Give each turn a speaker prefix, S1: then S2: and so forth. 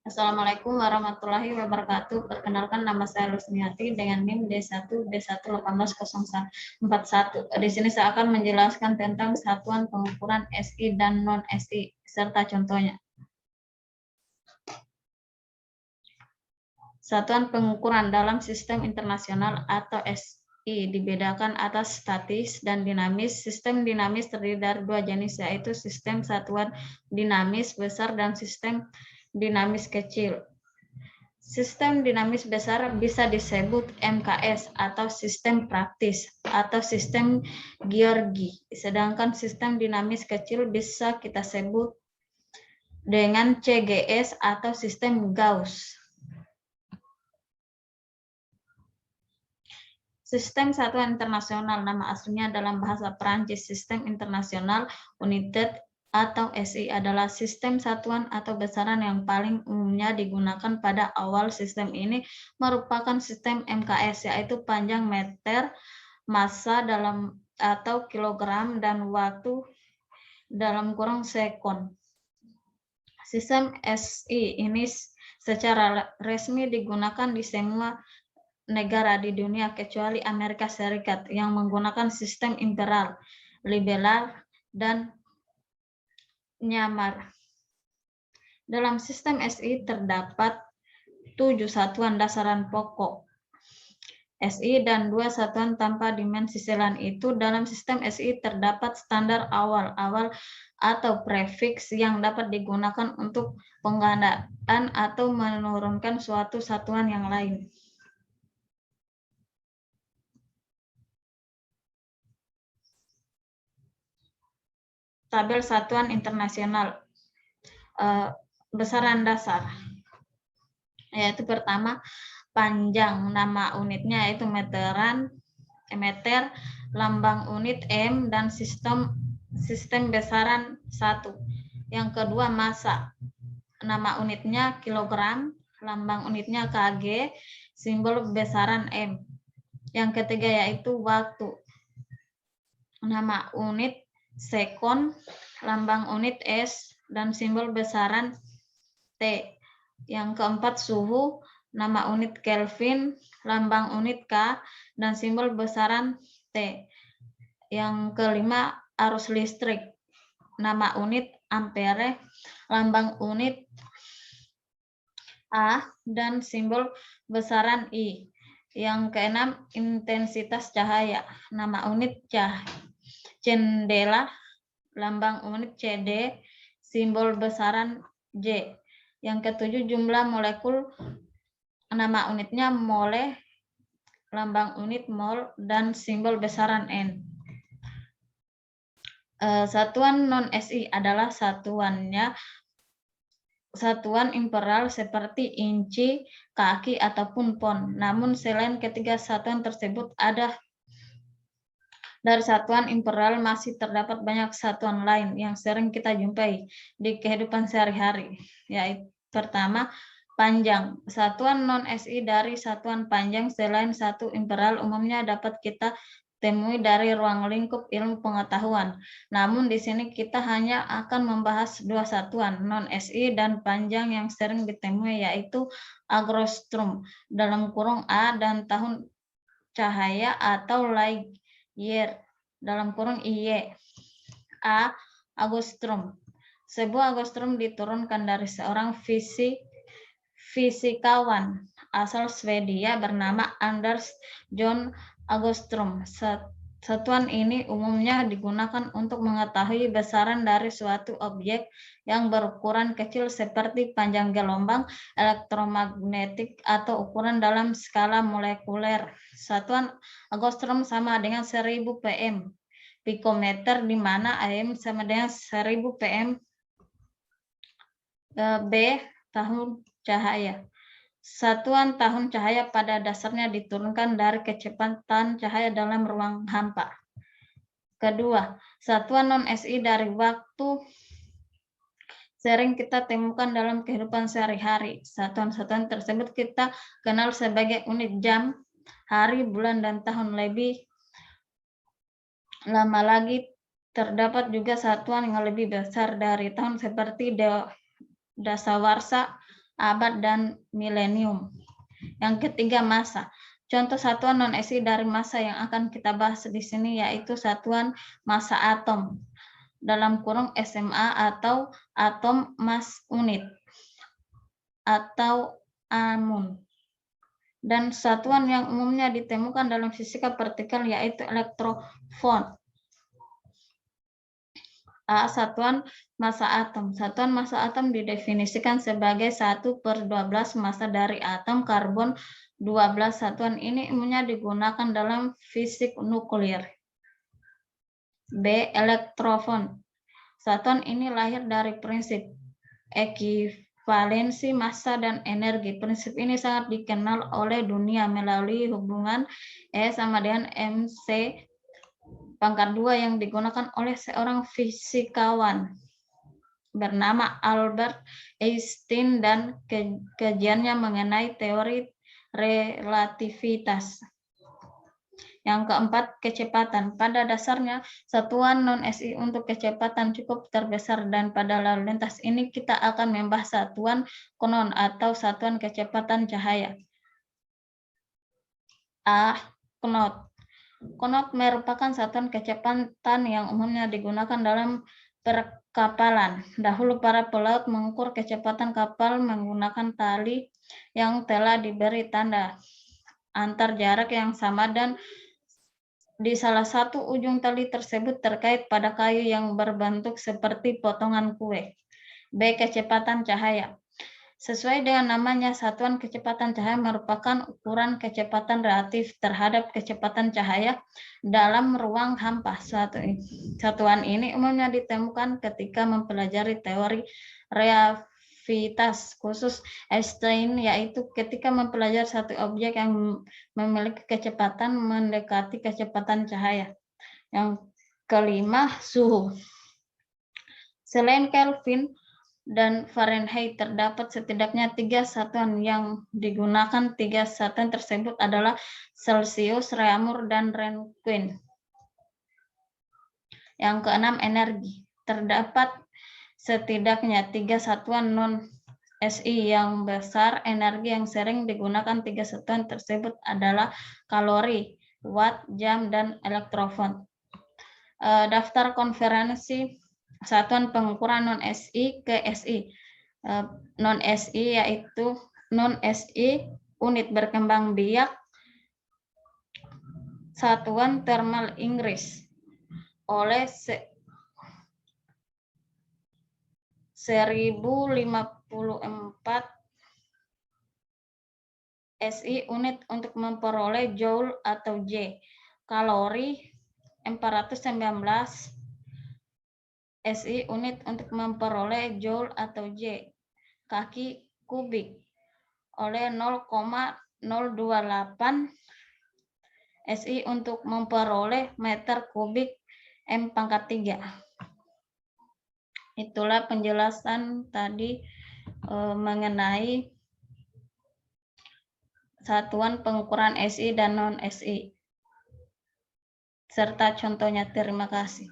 S1: Assalamualaikum warahmatullahi wabarakatuh. Perkenalkan, nama saya Lusmiati dengan NIM D1 D1180141. Di sini saya akan menjelaskan tentang satuan pengukuran SI dan non-SI serta contohnya. Satuan pengukuran dalam sistem internasional atau SI dibedakan atas statis dan dinamis. Sistem dinamis terdiri dari dua jenis, yaitu sistem satuan dinamis besar dan sistem dinamis kecil. Sistem dinamis besar bisa disebut MKS atau sistem praktis atau sistem Georgi, sedangkan sistem dinamis kecil bisa kita sebut dengan CGS atau sistem Gauss. Sistem satuan internasional, nama aslinya dalam bahasa Perancis Sistem Internasional Unité atau SI, adalah sistem satuan atau besaran yang paling umumnya digunakan. Pada awal sistem ini merupakan sistem MKS, yaitu panjang meter, massa dalam atau kilogram, dan waktu dalam kurung sekon. Sistem SI ini secara resmi digunakan di semua negara di dunia kecuali Amerika Serikat yang menggunakan sistem imperial, liberal, dan nyamar. Dalam sistem SI terdapat 7 satuan dasaran pokok SI dan 2 satuan tanpa dimensi. Selain itu, dalam sistem SI terdapat standar awal-awal atau prefiks yang dapat digunakan untuk penggandaan atau menurunkan suatu satuan yang lain. Tabel satuan internasional besaran dasar, yaitu pertama panjang, nama unitnya yaitu meter, lambang unit M, dan sistem besaran 1. Yang kedua massa, nama unitnya kilogram, lambang unitnya kg, simbol besaran M. Yang ketiga yaitu waktu, nama unit sekon, lambang unit S, dan simbol besaran T. Yang keempat suhu, nama unit Kelvin, lambang unit K, dan simbol besaran T. Yang kelima arus listrik, nama unit ampere, lambang unit A, dan simbol besaran I. Yang keenam intensitas cahaya, nama unit candela, lambang unit CD, simbol besaran J. Yang ketujuh jumlah molekul, nama unitnya mole, lambang unit mol, dan simbol besaran N. Satuan non-SI adalah satuan imperial seperti inci, kaki, ataupun pon. Namun selain ketiga satuan tersebut, dari satuan imperial masih terdapat banyak satuan lain yang sering kita jumpai di kehidupan sehari-hari. Yaitu pertama, panjang. Satuan non-SI dari satuan panjang selain satu imperial umumnya dapat kita temui dari ruang lingkup ilmu pengetahuan. Namun di sini kita hanya akan membahas 2 satuan non-SI dan panjang yang sering ditemui, yaitu agrostrom dalam kurung A dan tahun cahaya atau light year dalam kurung IY. A. Agrostrom. Sebuah agrostrom diturunkan dari seorang fisikawan asal Swedia bernama Anders John Agrostrom. Satuan ini umumnya digunakan untuk mengetahui besaran dari suatu objek yang berukuran kecil seperti panjang gelombang elektromagnetik atau ukuran dalam skala molekuler. Satuan agrostrom sama dengan 1000 pm pikometer, di mana AM sama dengan 1000 pm B tahun cahaya. Satuan tahun cahaya pada dasarnya diturunkan dari kecepatan cahaya dalam ruang hampa. Kedua, satuan non-SI dari waktu sering kita temukan dalam kehidupan sehari-hari. Satuan-satuan tersebut kita kenal sebagai unit jam, hari, bulan, dan tahun. Lebih lama lagi terdapat juga satuan yang lebih besar dari tahun seperti dasawarsa, abad, dan milenium. Yang ketiga, massa. Contoh satuan non-SI dari massa yang akan kita bahas di sini yaitu satuan massa atom, dalam kurung SMA atau atom mass unit atau AMUN. Dan satuan yang umumnya ditemukan dalam fisika partikel yaitu elektron. A. Satuan massa atom. Satuan massa atom didefinisikan sebagai 1/12 massa dari atom karbon 12. Satuan ini umumnya digunakan dalam fisik nuklir. B. Elektron. Satuan ini lahir dari prinsip ekivalensi massa dan energi. Prinsip ini sangat dikenal oleh dunia melalui hubungan E sama dengan mc pangkat 2 yang digunakan oleh seorang fisikawan bernama Albert Einstein dan kajiannya mengenai teori relativitas. Yang keempat, kecepatan. Pada dasarnya, satuan non-SI untuk kecepatan cukup terbesar, dan pada lalu lintas ini kita akan membahas satuan Coulomb atau satuan kecepatan cahaya. A. Knot. Knot merupakan satuan kecepatan yang umumnya digunakan dalam perkapalan. Dahulu para pelaut mengukur kecepatan kapal menggunakan tali yang telah diberi tanda antar jarak yang sama, dan di salah satu ujung tali tersebut terkait pada kayu yang berbentuk seperti potongan kue. B. Kecepatan cahaya. Sesuai dengan namanya, satuan kecepatan cahaya merupakan ukuran kecepatan relatif terhadap kecepatan cahaya dalam ruang hampa. Satuan ini umumnya ditemukan ketika mempelajari teori relativitas khusus Einstein, yaitu ketika mempelajari satu objek yang memiliki kecepatan mendekati kecepatan cahaya. Yang kelima, suhu. Selain Kelvin dan Fahrenheit, terdapat setidaknya 3 satuan yang digunakan. 3 satuan tersebut adalah Celsius, Reaumur, dan Rankine. Yang keenam, energi. Terdapat setidaknya 3 satuan non-SI yang besar. Energi yang sering digunakan 3 satuan tersebut adalah kalori, watt, jam, dan elektron. Daftar konversi satuan pengukuran non-SI ke SI. Non-SI yaitu non-SI unit berkembang biak, satuan thermal Inggris oleh 1054 SI unit untuk memperoleh joule atau J. Kalori 419 SI unit untuk memperoleh joule atau J. Kaki kubik oleh 0,028 SI untuk memperoleh meter kubik M⁻3. Itulah penjelasan tadi mengenai satuan pengukuran SI dan non-SI serta contohnya. Terima kasih.